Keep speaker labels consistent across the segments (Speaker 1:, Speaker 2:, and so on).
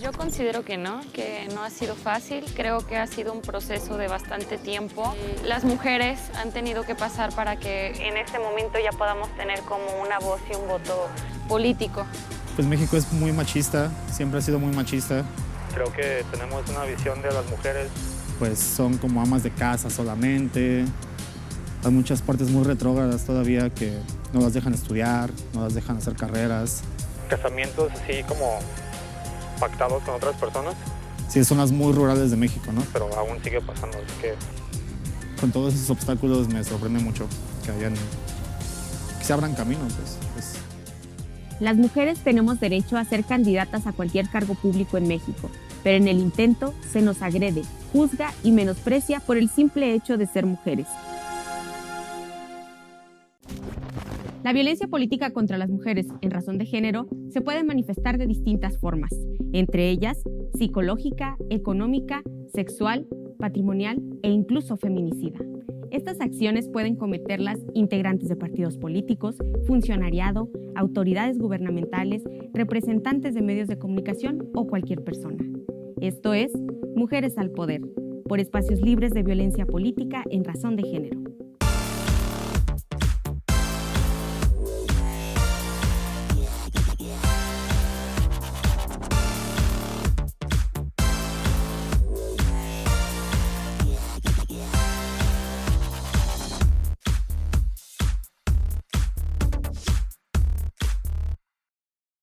Speaker 1: Yo considero que no ha sido fácil. Creo que ha sido un proceso de bastante tiempo. Las mujeres han tenido que pasar para que en este momento ya podamos tener como una voz y un voto político.
Speaker 2: Pues México es muy machista, siempre ha sido muy machista.
Speaker 3: Creo que tenemos una visión de las mujeres.
Speaker 2: Pues son como amas de casa solamente. Hay muchas partes muy retrógradas todavía que no las dejan estudiar, no las dejan hacer carreras.
Speaker 3: Casamientos así como pactados con otras personas.
Speaker 2: Sí, son las muy rurales de México, ¿no?
Speaker 3: Pero aún sigue pasando, así que...
Speaker 2: Con todos esos obstáculos me sorprende mucho que se abran caminos, pues.
Speaker 4: Las mujeres tenemos derecho a ser candidatas a cualquier cargo público en México, pero en el intento se nos agrede, juzga y menosprecia por el simple hecho de ser mujeres. La violencia política contra las mujeres en razón de género se puede manifestar de distintas formas, entre ellas psicológica, económica, sexual, patrimonial e incluso feminicida. Estas acciones pueden cometerlas integrantes de partidos políticos, funcionariado, autoridades gubernamentales, representantes de medios de comunicación o cualquier persona. Esto es Mujeres al Poder, por espacios libres de violencia política en razón de género.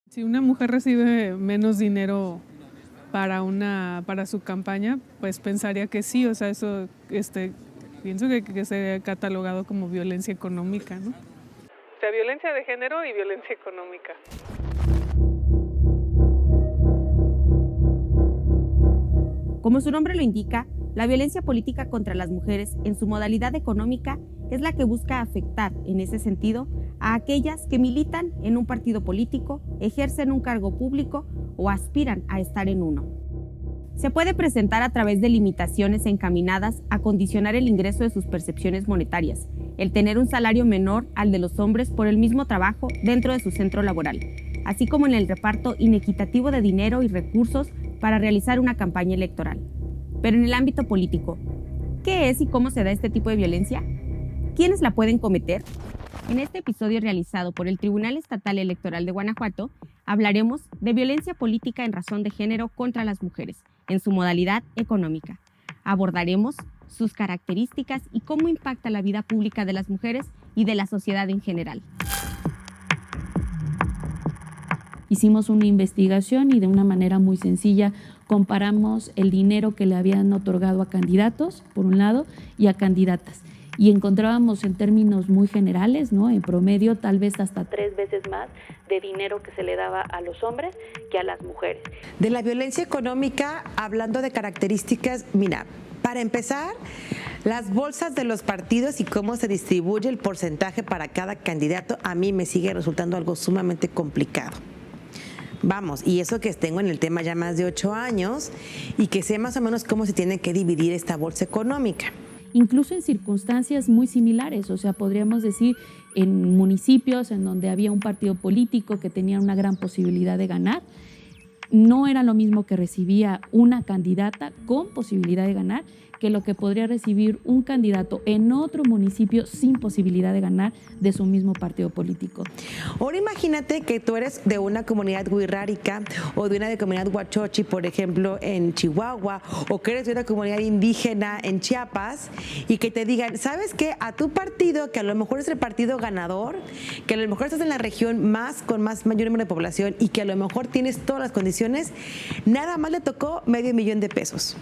Speaker 5: Si una mujer recibe menos dinero para su campaña, pues pensaría que sí, o sea, eso pienso que se ha catalogado como violencia económica, ¿no? O sea, violencia de género y violencia económica.
Speaker 4: Como su nombre lo indica, la violencia política contra las mujeres en su modalidad económica es la que busca afectar, en ese sentido, a aquellas que militan en un partido político, ejercen un cargo público o aspiran a estar en uno. Se puede presentar a través de limitaciones encaminadas a condicionar el ingreso de sus percepciones monetarias, el tener un salario menor al de los hombres por el mismo trabajo dentro de su centro laboral, así como en el reparto inequitativo de dinero y recursos para realizar una campaña electoral. Pero en el ámbito político, ¿qué es y cómo se da este tipo de violencia? ¿Quiénes la pueden cometer? En este episodio realizado por el Tribunal Estatal Electoral de Guanajuato, hablaremos de violencia política en razón de género contra las mujeres, en su modalidad económica. Abordaremos sus características y cómo impacta la vida pública de las mujeres y de la sociedad en general.
Speaker 6: Hicimos una investigación y de una manera muy sencilla comparamos el dinero que le habían otorgado a candidatos, por un lado, y a candidatas. Y encontrábamos en términos muy generales, ¿no? En promedio, tal vez hasta 3 veces más de dinero que se le daba a los hombres que a las mujeres.
Speaker 7: De la violencia económica, hablando de características, mira, para empezar, las bolsas de los partidos y cómo se distribuye el porcentaje para cada candidato, a mí me sigue resultando algo sumamente complicado. Vamos, y eso que tengo en el tema ya más de 8 años y que sé más o menos cómo se tiene que dividir esta bolsa económica.
Speaker 6: Incluso en circunstancias muy similares, o sea, podríamos decir en municipios en donde había un partido político que tenía una gran posibilidad de ganar, no era lo mismo que recibía una candidata con posibilidad de ganar que lo que podría recibir un candidato en otro municipio sin posibilidad de ganar de su mismo partido político.
Speaker 7: Ahora imagínate que tú eres de una comunidad wixárika o de una comunidad huachochi, por ejemplo, en Chihuahua, o que eres de una comunidad indígena en Chiapas y que te digan, ¿sabes qué? A tu partido, que a lo mejor es el partido ganador, que a lo mejor estás en la región con mayor número de población y que a lo mejor tienes todas las condiciones, nada más le tocó $500,000.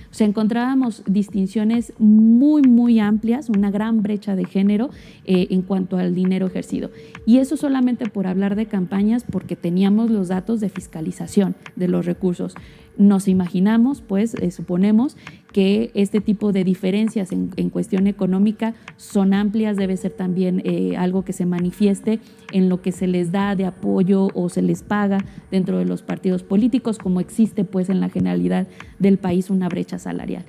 Speaker 6: O sea, encontrábamos distinciones muy, muy amplias, una gran brecha de género en cuanto al dinero ejercido. Y eso solamente por hablar de campañas, porque teníamos los datos de fiscalización de los recursos. Nos imaginamos, pues, suponemos que este tipo de diferencias en cuestión económica son amplias, debe ser también algo que se manifieste en lo que se les da de apoyo o se les paga dentro de los partidos políticos, como existe pues en la generalidad del país una brecha salarial.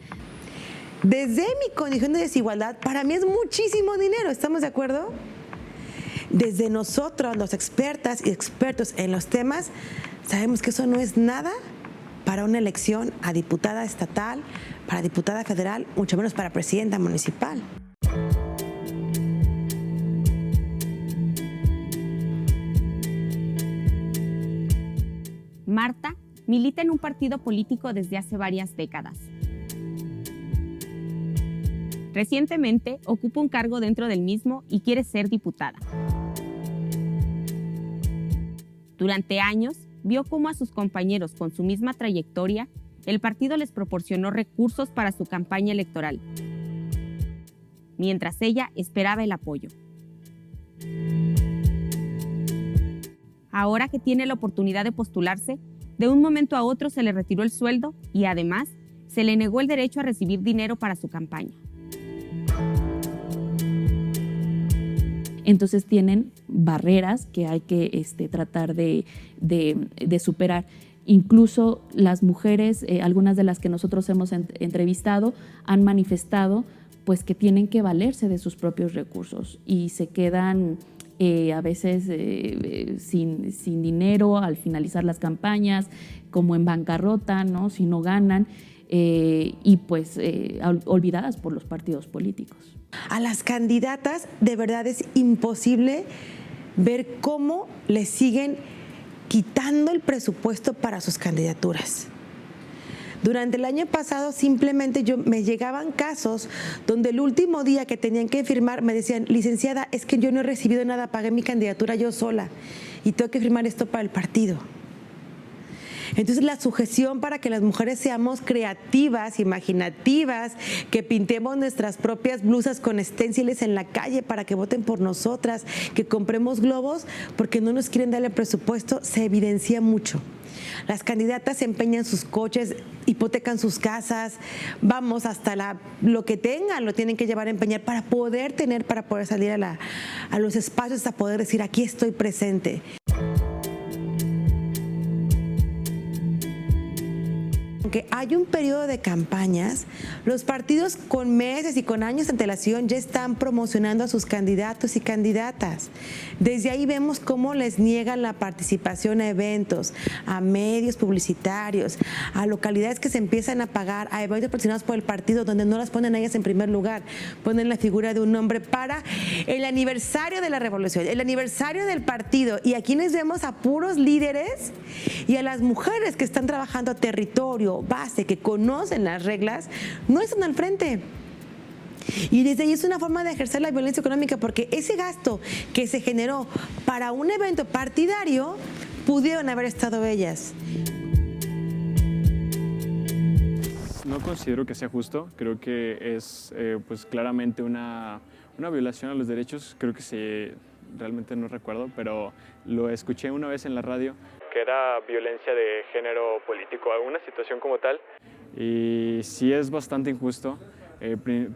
Speaker 7: Desde mi condición de desigualdad, para mí es muchísimo dinero, ¿estamos de acuerdo? Desde nosotros, los expertas y expertos en los temas, sabemos que eso no es nada para una elección a diputada estatal, para diputada federal, mucho menos para presidenta municipal.
Speaker 4: Marta milita en un partido político desde hace varias décadas. Recientemente ocupa un cargo dentro del mismo y quiere ser diputada. Durante años, vio cómo a sus compañeros con su misma trayectoria, el partido les proporcionó recursos para su campaña electoral, mientras ella esperaba el apoyo. Ahora que tiene la oportunidad de postularse, de un momento a otro se le retiró el sueldo y además se le negó el derecho a recibir dinero para su campaña.
Speaker 6: Entonces tienen barreras que hay que tratar de superar. Incluso las mujeres, algunas de las que nosotros hemos entrevistado, han manifestado pues, que tienen que valerse de sus propios recursos y se quedan a veces sin dinero al finalizar las campañas, como en bancarrota, ¿no? Si no ganan, y pues olvidadas por los partidos políticos.
Speaker 7: A las candidatas de verdad es imposible ver cómo les siguen quitando el presupuesto para sus candidaturas. Durante el año pasado simplemente me llegaban casos donde el último día que tenían que firmar me decían, licenciada, es que yo no he recibido nada, pagué mi candidatura yo sola y tengo que firmar esto para el partido. Entonces la sujeción para que las mujeres seamos creativas, imaginativas, que pintemos nuestras propias blusas con esténciles en la calle para que voten por nosotras, que compremos globos porque no nos quieren dar el presupuesto, se evidencia mucho. Las candidatas empeñan sus coches, hipotecan sus casas, vamos, hasta lo que tengan lo tienen que llevar a empeñar para poder salir a los espacios, a poder decir, aquí estoy presente. Aunque hay un periodo de campañas, los partidos con meses y con años de antelación ya están promocionando a sus candidatos y candidatas. Desde ahí vemos cómo les niegan la participación a eventos, a medios publicitarios, a localidades que se empiezan a pagar, a eventos patrocinados por el partido donde no las ponen a ellas en primer lugar, ponen la figura de un hombre para el aniversario de la revolución, el aniversario del partido, y aquí les vemos a puros líderes y a las mujeres que están trabajando a territorio, base, que conocen las reglas, no están al frente. Y desde ahí es una forma de ejercer la violencia económica, porque ese gasto que se generó para un evento partidario pudieron haber estado ellas.
Speaker 8: No considero que sea justo, creo que es pues claramente una violación a los derechos, creo que realmente no recuerdo, pero lo escuché una vez en la radio,
Speaker 3: que era violencia de género político, alguna situación como tal.
Speaker 8: Y sí es bastante injusto,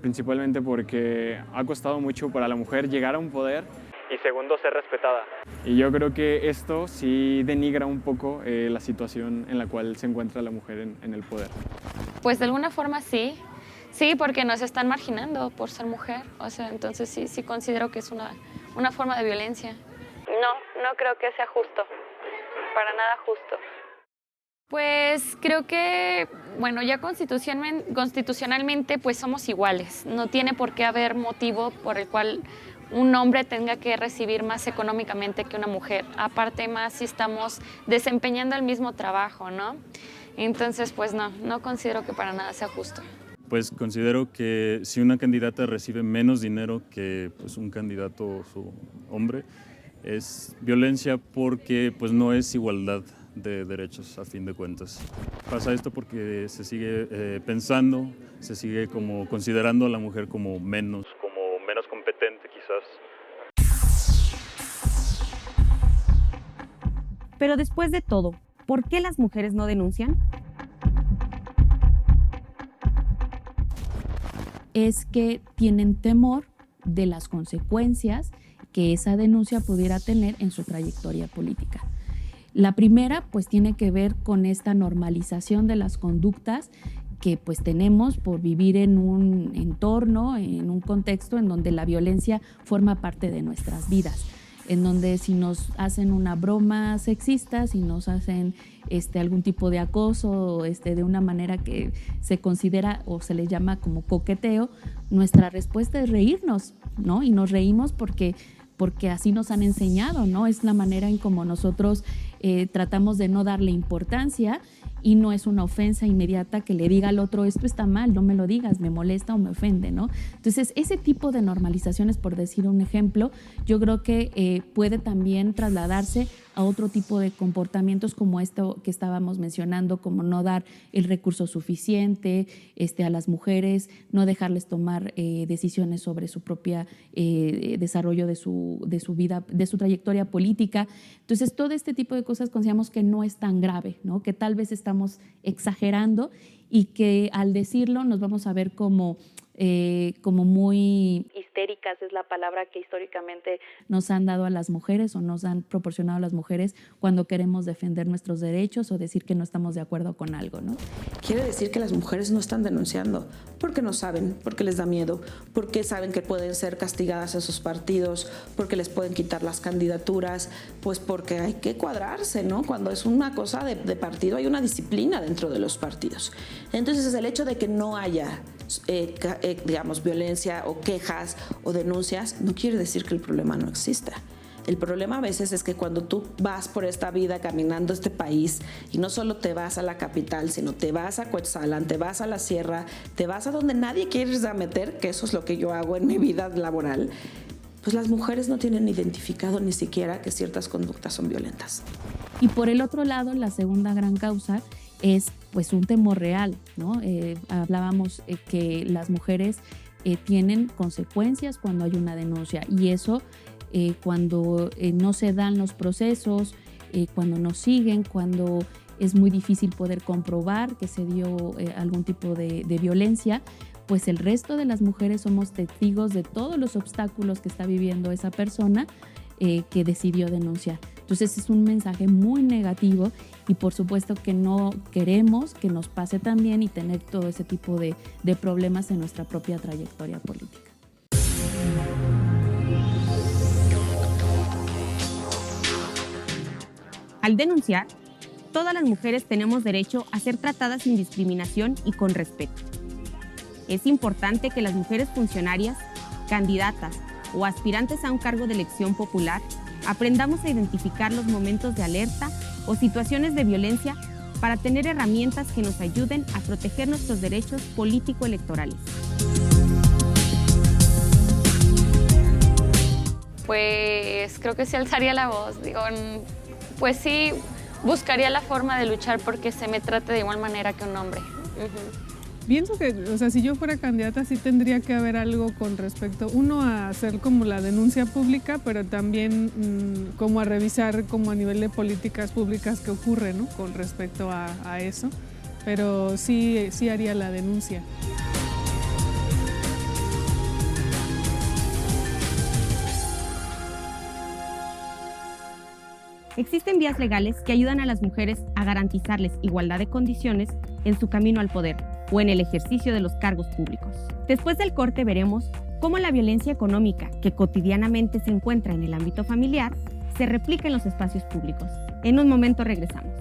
Speaker 8: principalmente porque ha costado mucho para la mujer llegar a un poder.
Speaker 3: Y segundo, ser respetada.
Speaker 8: Y yo creo que esto sí denigra un poco la situación en la cual se encuentra la mujer en el poder.
Speaker 1: Pues de alguna forma sí, porque nos están marginando por ser mujer, o sea, entonces sí considero que es una forma de violencia. No creo que sea justo, para nada justo. Pues creo que, bueno, ya constitucionalmente pues somos iguales, no tiene por qué haber motivo por el cual un hombre tenga que recibir más económicamente que una mujer, aparte más si estamos desempeñando el mismo trabajo, ¿no? Entonces, pues no considero que para nada sea justo.
Speaker 9: Pues considero que si una candidata recibe menos dinero que pues, un candidato su hombre, es violencia porque pues, no es igualdad de derechos a fin de cuentas. Pasa esto porque se sigue pensando, se sigue como considerando a la mujer como menos competente quizás.
Speaker 4: Pero después de todo, ¿por qué las mujeres no denuncian?
Speaker 6: Es que tienen temor de las consecuencias que esa denuncia pudiera tener en su trayectoria política. La primera, pues, tiene que ver con esta normalización de las conductas que pues tenemos por vivir en un entorno, en un contexto en donde la violencia forma parte de nuestras vidas. en donde si nos hacen una broma sexista, si nos hacen algún tipo de acoso de una manera que se considera o se le llama como coqueteo, nuestra respuesta es reírnos, ¿no? Y nos reímos porque así nos han enseñado, ¿no? Es la manera en como nosotros tratamos de no darle importancia, y no es una ofensa inmediata que le diga al otro, esto está mal, no me lo digas, me molesta o me ofende, ¿no? Entonces, ese tipo de normalizaciones, por decir un ejemplo, yo creo que puede también trasladarse a otro tipo de comportamientos como esto que estábamos mencionando, como no dar el recurso suficiente a las mujeres, no dejarles tomar decisiones sobre su propia desarrollo de su vida, de su trayectoria política. Entonces, todo este tipo de cosas consideramos que no es tan grave, ¿no? Que tal vez estamos exagerando y que al decirlo nos vamos a ver como muy histéricas, es la palabra que históricamente nos han dado a las mujeres o nos han proporcionado a las mujeres cuando queremos defender nuestros derechos o decir que no estamos de acuerdo con algo, ¿no?
Speaker 10: Quiere decir que las mujeres no están denunciando porque no saben, porque les da miedo, porque saben que pueden ser castigadas en sus partidos, porque les pueden quitar las candidaturas, pues porque hay que cuadrarse, ¿no? Cuando es una cosa de partido hay una disciplina dentro de los partidos. Entonces el hecho de que no haya digamos, violencia o quejas o denuncias, no quiere decir que el problema no exista. El problema a veces es que cuando tú vas por esta vida caminando este país y no solo te vas a la capital, sino te vas a Cuetzalan, te vas a la sierra, te vas a donde nadie quiere meter, que eso es lo que yo hago en mi vida laboral, pues las mujeres no tienen identificado ni siquiera que ciertas conductas son violentas.
Speaker 6: Y por el otro lado, la segunda gran causa es pues un temor real, ¿no? Hablábamos que las mujeres tienen consecuencias cuando hay una denuncia, y eso cuando no se dan los procesos, cuando no siguen, cuando es muy difícil poder comprobar que se dio algún tipo de violencia, pues el resto de las mujeres somos testigos de todos los obstáculos que está viviendo esa persona que decidió denunciar. Entonces es un mensaje muy negativo y por supuesto que no queremos que nos pase también y tener todo ese tipo de problemas en nuestra propia trayectoria política.
Speaker 4: Al denunciar, todas las mujeres tenemos derecho a ser tratadas sin discriminación y con respeto. Es importante que las mujeres funcionarias, candidatas o aspirantes a un cargo de elección popular aprendamos a identificar los momentos de alerta o situaciones de violencia para tener herramientas que nos ayuden a proteger nuestros derechos político-electorales.
Speaker 1: Pues creo que sí alzaría la voz. Pues sí, buscaría la forma de luchar porque se me trate de igual manera que un hombre.
Speaker 5: Pienso que, si yo fuera candidata sí tendría que haber algo con respecto, uno, a hacer como la denuncia pública, pero también como a revisar como a nivel de políticas públicas qué ocurre, ¿no? Con respecto a eso, pero sí haría la denuncia.
Speaker 4: Existen vías legales que ayudan a las mujeres a garantizarles igualdad de condiciones en su camino al poder o en el ejercicio de los cargos públicos. Después del corte veremos cómo la violencia económica que cotidianamente se encuentra en el ámbito familiar se replica en los espacios públicos. En un momento regresamos.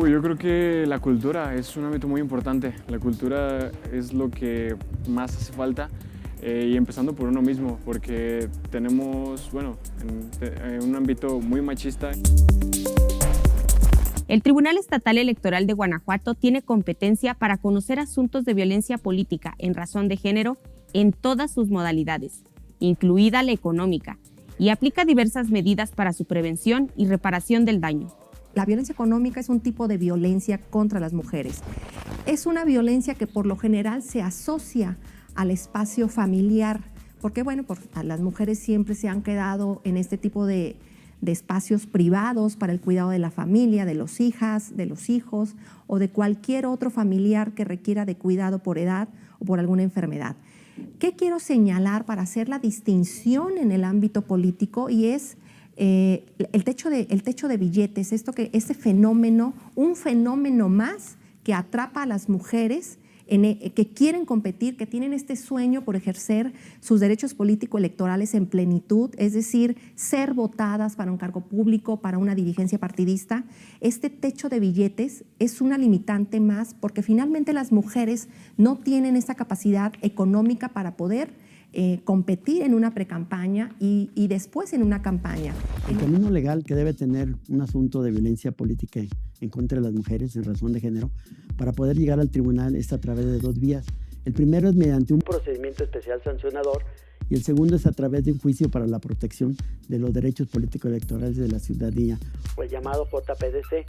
Speaker 8: Yo creo que la cultura es un ámbito muy importante. La cultura es lo que más hace falta y empezando por uno mismo, porque tenemos, en un ámbito muy machista.
Speaker 4: El Tribunal Estatal Electoral de Guanajuato tiene competencia para conocer asuntos de violencia política en razón de género en todas sus modalidades, incluida la económica, y aplica diversas medidas para su prevención y reparación del daño.
Speaker 11: La violencia económica es un tipo de violencia contra las mujeres. Es una violencia que por lo general se asocia al espacio familiar, porque las mujeres siempre se han quedado en este tipo de espacios privados para el cuidado de la familia, de los hijas, de los hijos o de cualquier otro familiar que requiera de cuidado por edad o por alguna enfermedad. ¿Qué quiero señalar para hacer la distinción en el ámbito político? Y es el techo de billetes, este fenómeno, un fenómeno más que atrapa a las mujeres que quieren competir, que tienen este sueño por ejercer sus derechos político-electorales en plenitud, es decir, ser votadas para un cargo público, para una dirigencia partidista. Este techo de billetes es una limitante más porque finalmente las mujeres no tienen esta capacidad económica para poder competir en una precampaña y después en una campaña.
Speaker 12: El camino legal que debe tener un asunto de violencia política en contra de las mujeres en razón de género para poder llegar al tribunal es a través de 2 vías. El primero es mediante un procedimiento especial sancionador y el segundo es a través de un juicio para la protección de los derechos políticos electorales de la ciudadanía, o el llamado JPDC.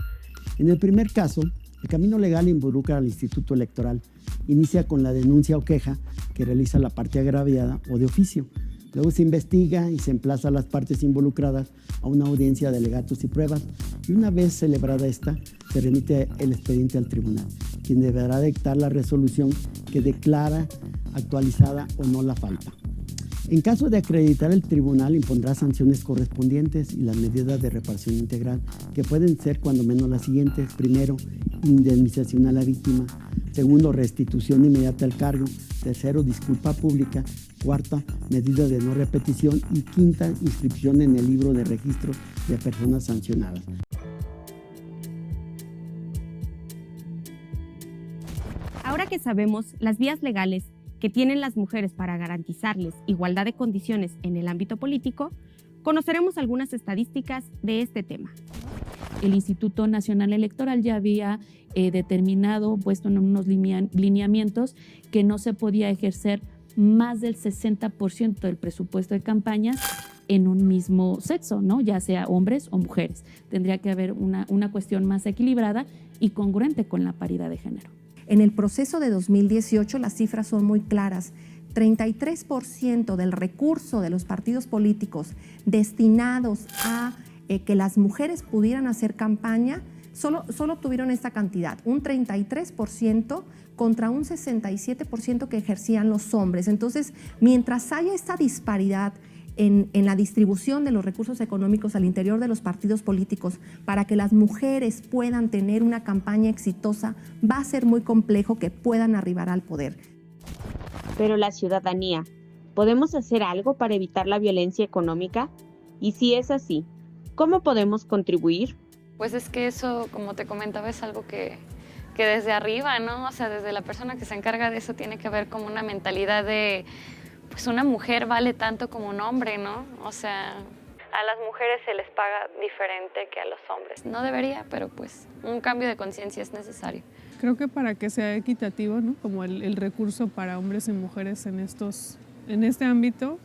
Speaker 12: En el primer caso, el camino legal involucra al Instituto Electoral. Inicia con la denuncia o queja que realiza la parte agraviada o de oficio. Luego se investiga y se emplaza a las partes involucradas a una audiencia de alegatos y pruebas. Y una vez celebrada esta, se remite el expediente al tribunal, quien deberá dictar la resolución que declara actualizada o no la falta. En caso de acreditar, el tribunal impondrá sanciones correspondientes y las medidas de reparación integral, que pueden ser cuando menos las siguientes. Primero, indemnización a la víctima. Segundo, restitución inmediata al cargo. Tercero, disculpa pública. Cuarta, medida de no repetición. Y quinta, inscripción en el libro de registro de personas sancionadas.
Speaker 4: Ahora que sabemos las vías legales que tienen las mujeres para garantizarles igualdad de condiciones en el ámbito político, conoceremos algunas estadísticas de este tema.
Speaker 6: El Instituto Nacional Electoral ya había determinado, puesto en unos lineamientos, que no se podía ejercer más del 60% del presupuesto de campaña en un mismo sexo, ¿no? Ya sea hombres o mujeres. Tendría que haber una cuestión más equilibrada y congruente con la paridad de género.
Speaker 11: En el proceso de 2018 las cifras son muy claras. 33% del recurso de los partidos políticos destinados a que las mujeres pudieran hacer campaña, solo obtuvieron esta cantidad, un 33% contra un 67% que ejercían los hombres. Entonces, mientras haya esta disparidad en la distribución de los recursos económicos al interior de los partidos políticos para que las mujeres puedan tener una campaña exitosa, va a ser muy complejo que puedan arribar al poder.
Speaker 4: Pero la ciudadanía, ¿podemos hacer algo para evitar la violencia económica? Y si es así, ¿cómo podemos contribuir?
Speaker 1: Pues es que eso, como te comentaba, es algo que desde arriba, ¿no? O sea, desde la persona que se encarga de eso tiene que haber como una mentalidad de, pues una mujer vale tanto como un hombre, ¿no? O sea, a las mujeres se les paga diferente que a los hombres. No debería, pero pues un cambio de conciencia es necesario.
Speaker 5: Creo que para que sea equitativo, ¿no? Como el recurso para hombres y mujeres en este ámbito,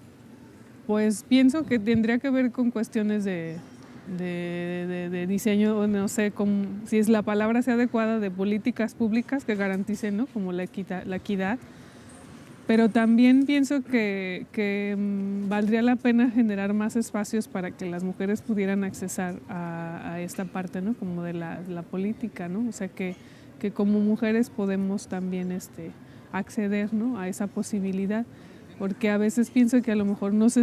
Speaker 5: pues pienso que tendría que ver con cuestiones de diseño, no sé si es la palabra sea adecuada, de políticas públicas que garanticen, ¿no? Como la equidad. Pero también pienso que valdría la pena generar más espacios para que las mujeres pudieran accesar a esta parte, ¿no? Como de la política, ¿no? O sea, que como mujeres podemos también acceder, ¿no? A esa posibilidad. Porque a veces pienso que a lo mejor no sé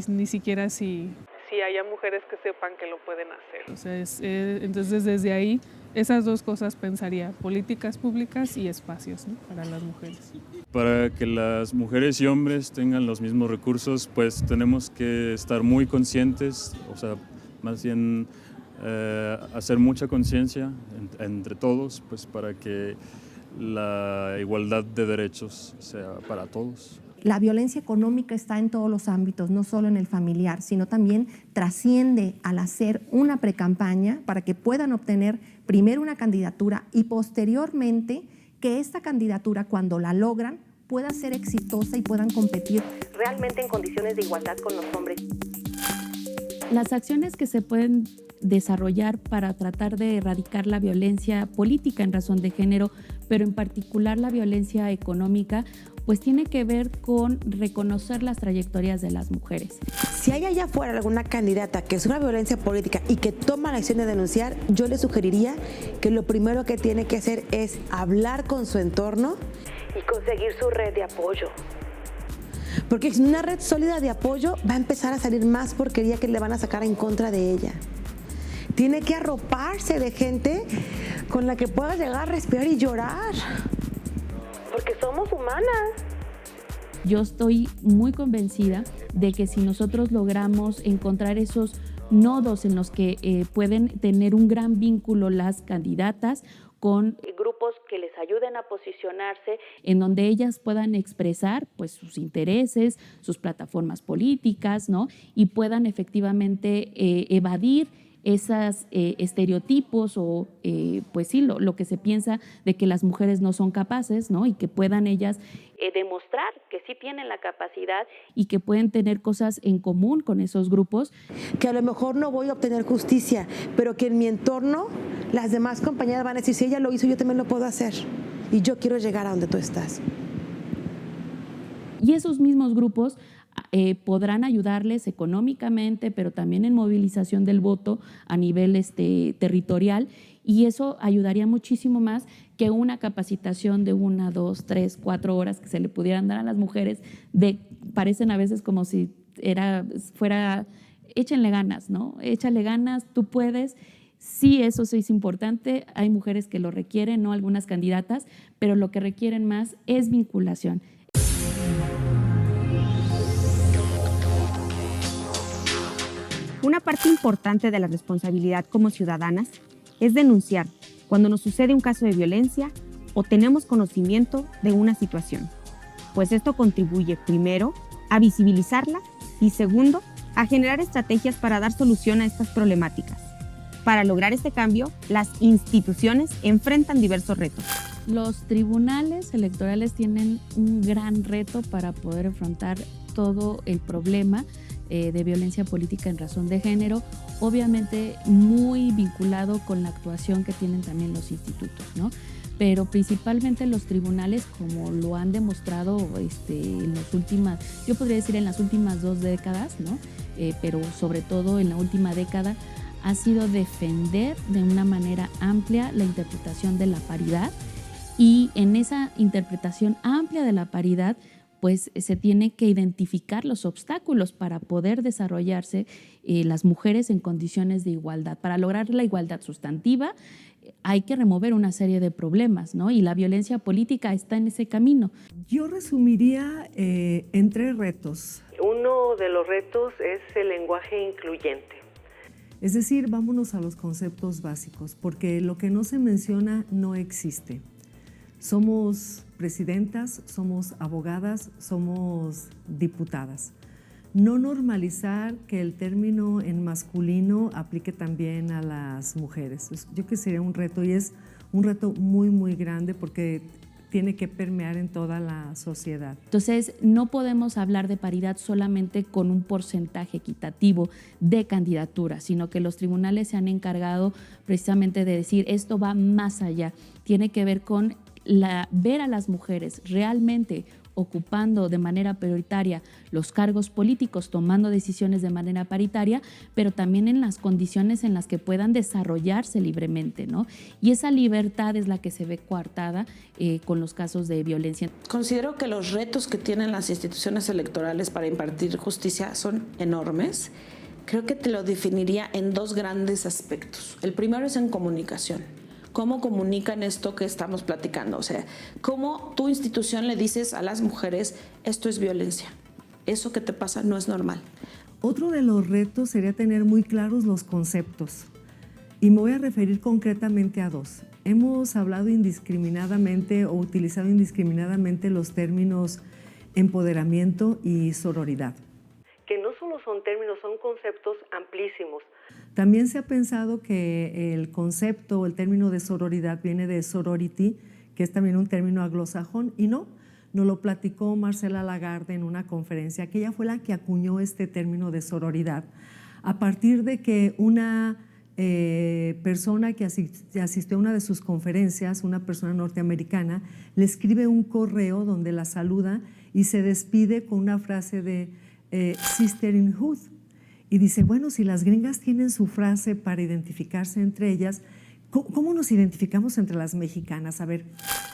Speaker 5: ni siquiera si haya mujeres que sepan que lo pueden hacer. O sea, entonces desde ahí esas dos cosas pensaría, políticas públicas y espacios, ¿no? Para las mujeres.
Speaker 9: Para que las mujeres y hombres tengan los mismos recursos, pues tenemos que estar muy conscientes, o sea, más bien hacer mucha conciencia entre todos, pues para que la igualdad de derechos sea para todos.
Speaker 11: La violencia económica está en todos los ámbitos, no solo en el familiar, sino también trasciende al hacer una precampaña para que puedan obtener primero una candidatura y posteriormente que esta candidatura, cuando la logran, pueda ser exitosa y puedan competir realmente en condiciones de igualdad con los hombres.
Speaker 6: Las acciones que se pueden desarrollar para tratar de erradicar la violencia política en razón de género, pero en particular la violencia económica, pues tiene que ver con reconocer las trayectorias de las mujeres.
Speaker 7: Si hay allá afuera alguna candidata que es una violencia política y que toma la acción de denunciar, yo le sugeriría que lo primero que tiene que hacer es hablar con su entorno y conseguir su red de apoyo. Porque sin una red sólida de apoyo va a empezar a salir más porquería que le van a sacar en contra de ella. Tiene que arroparse de gente con la que pueda llegar a respirar y llorar. Porque somos humanas.
Speaker 6: Yo estoy muy convencida de que si nosotros logramos encontrar esos nodos en los que pueden tener un gran vínculo las candidatas con grupos que les ayuden a posicionarse, en donde ellas puedan expresar pues sus intereses, sus plataformas políticas, ¿no? Y puedan efectivamente evadir esos estereotipos o pues sí, lo que se piensa de que las mujeres no son capaces, ¿no? Y que puedan ellas demostrar que sí tienen la capacidad y que pueden tener cosas en común con esos grupos.
Speaker 7: Que a lo mejor no voy a obtener justicia, pero que en mi entorno las demás compañeras van a decir, si ella lo hizo, yo también lo puedo hacer. Y yo quiero llegar a donde tú estás.
Speaker 6: Y esos mismos grupos podrán ayudarles económicamente, pero también en movilización del voto a nivel territorial, y eso ayudaría muchísimo más que una capacitación de 1, 2, 3, 4 horas que se le pudieran dar a las mujeres. Parecen a veces como si fuera, échenle ganas, ¿no? Échale ganas, tú puedes. Sí, eso sí es importante, hay mujeres que lo requieren, no algunas candidatas, pero lo que requieren más es vinculación.
Speaker 4: Una parte importante de la responsabilidad como ciudadanas es denunciar cuando nos sucede un caso de violencia o tenemos conocimiento de una situación, pues esto contribuye, primero, a visibilizarla y, segundo, a generar estrategias para dar solución a estas problemáticas. Para lograr este cambio, las instituciones enfrentan diversos retos.
Speaker 6: Los tribunales electorales tienen un gran reto para poder afrontar todo el problema de violencia política en razón de género, obviamente muy vinculado con la actuación que tienen también los institutos, ¿no? Pero principalmente los tribunales, como lo han demostrado en las últimas 2 décadas, ¿no? Pero sobre todo en la última década, ha sido defender de una manera amplia la interpretación de la paridad, y en esa interpretación amplia de la paridad pues se tiene que identificar los obstáculos para poder desarrollarse las mujeres en condiciones de igualdad. Para lograr la igualdad sustantiva hay que remover una serie de problemas, ¿no? Y la violencia política está en ese camino.
Speaker 13: Yo resumiría en 3 retos.
Speaker 14: Uno de los retos es el lenguaje incluyente.
Speaker 13: Es decir, vámonos a los conceptos básicos, porque lo que no se menciona no existe. Somos presidentas, somos abogadas, somos diputadas. No normalizar que el término en masculino aplique también a las mujeres. Yo creo que sería un reto, y es un reto muy, muy grande, porque tiene que permear en toda la sociedad.
Speaker 6: Entonces, no podemos hablar de paridad solamente con un porcentaje equitativo de candidaturas, sino que los tribunales se han encargado precisamente de decir esto va más allá. Tiene que ver con ver a las mujeres realmente ocupando de manera prioritaria los cargos políticos, tomando decisiones de manera paritaria, pero también en las condiciones en las que puedan desarrollarse libremente, ¿no? Y esa libertad es la que se ve coartada con los casos de violencia.
Speaker 10: Considero que los retos que tienen las instituciones electorales para impartir justicia son enormes. Creo que te lo definiría en 2 grandes aspectos. El primero es en comunicación. ¿Cómo comunican esto que estamos platicando? O sea, ¿cómo tu institución le dices a las mujeres esto es violencia? Eso que te pasa no es normal.
Speaker 13: Otro de los retos sería tener muy claros los conceptos. Y me voy a referir concretamente a 2. Hemos hablado indiscriminadamente o utilizado indiscriminadamente los términos empoderamiento y sororidad.
Speaker 14: Que no solo son términos, son conceptos amplísimos.
Speaker 13: También se ha pensado que el concepto o el término de sororidad viene de sorority, que es también un término anglosajón, y no, nos lo platicó Marcela Lagarde en una conferencia, que ella fue la que acuñó este término de sororidad, a partir de que una persona que asistió a una de sus conferencias, una persona norteamericana, le escribe un correo donde la saluda y se despide con una frase de sisterhood. Y dice, bueno, si las gringas tienen su frase para identificarse entre ellas, ¿cómo nos identificamos entre las mexicanas? A ver,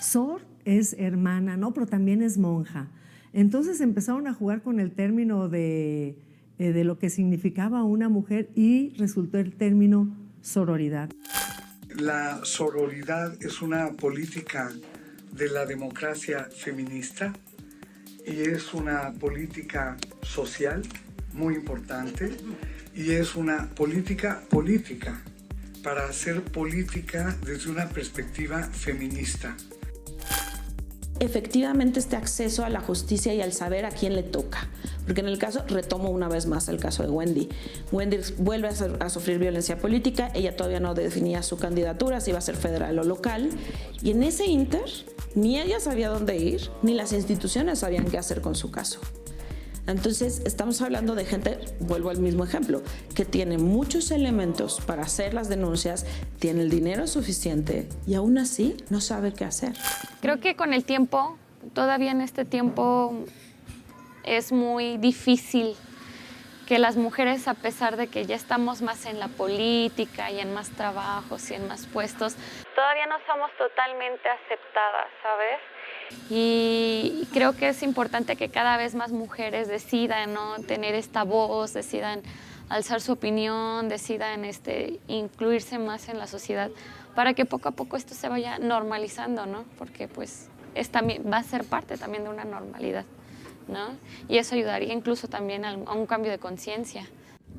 Speaker 13: Sor es hermana, ¿no? Pero también es monja. Entonces empezaron a jugar con el término de lo que significaba una mujer y resultó el término sororidad.
Speaker 15: La sororidad es una política de la democracia feminista y es una política social muy importante y es una política para hacer política desde una perspectiva feminista.
Speaker 10: Efectivamente, este acceso a la justicia y al saber a quién le toca. Porque en el caso, retomo una vez más el caso de Wendy. Wendy vuelve a sufrir violencia política, ella todavía no definía su candidatura, si iba a ser federal o local, y en ese inter, ni ella sabía dónde ir, ni las instituciones sabían qué hacer con su caso. Entonces, estamos hablando de gente, vuelvo al mismo ejemplo, que tiene muchos elementos para hacer las denuncias, tiene el dinero suficiente y aún así no sabe qué hacer.
Speaker 1: Creo que con el tiempo, todavía en este tiempo, es muy difícil que las mujeres, a pesar de que ya estamos más en la política y en más trabajos y en más puestos, todavía no somos totalmente aceptadas, ¿sabes? Y creo que es importante que cada vez más mujeres decidan, ¿no?, tener esta voz, decidan alzar su opinión, decidan incluirse más en la sociedad para que poco a poco esto se vaya normalizando, ¿no? Porque pues va a ser parte también de una normalidad, ¿no? Y eso ayudaría incluso también a un cambio de conciencia.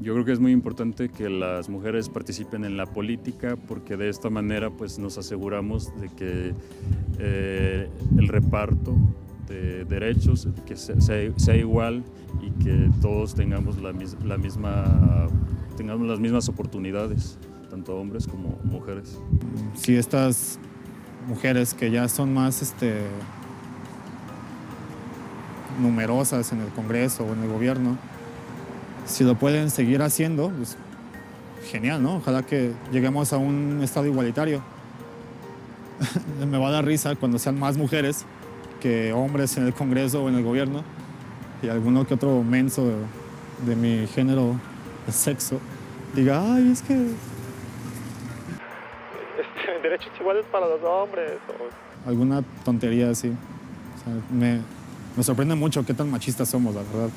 Speaker 9: Yo creo que es muy importante que las mujeres participen en la política porque de esta manera pues, nos aseguramos de que el reparto de derechos que sea igual y que todos tengamos las mismas oportunidades, tanto hombres como mujeres.
Speaker 2: Si estas mujeres que ya son más numerosas en el Congreso o en el gobierno, si lo pueden seguir haciendo, pues genial, ¿no? Ojalá que lleguemos a un estado igualitario. Me va a dar risa cuando sean más mujeres que hombres en el Congreso o en el gobierno y alguno que otro menso de mi género, de sexo, diga, ay, es que...
Speaker 3: derechos iguales para los hombres.
Speaker 2: Alguna tontería así. O sea, me sorprende mucho qué tan machistas somos, la verdad.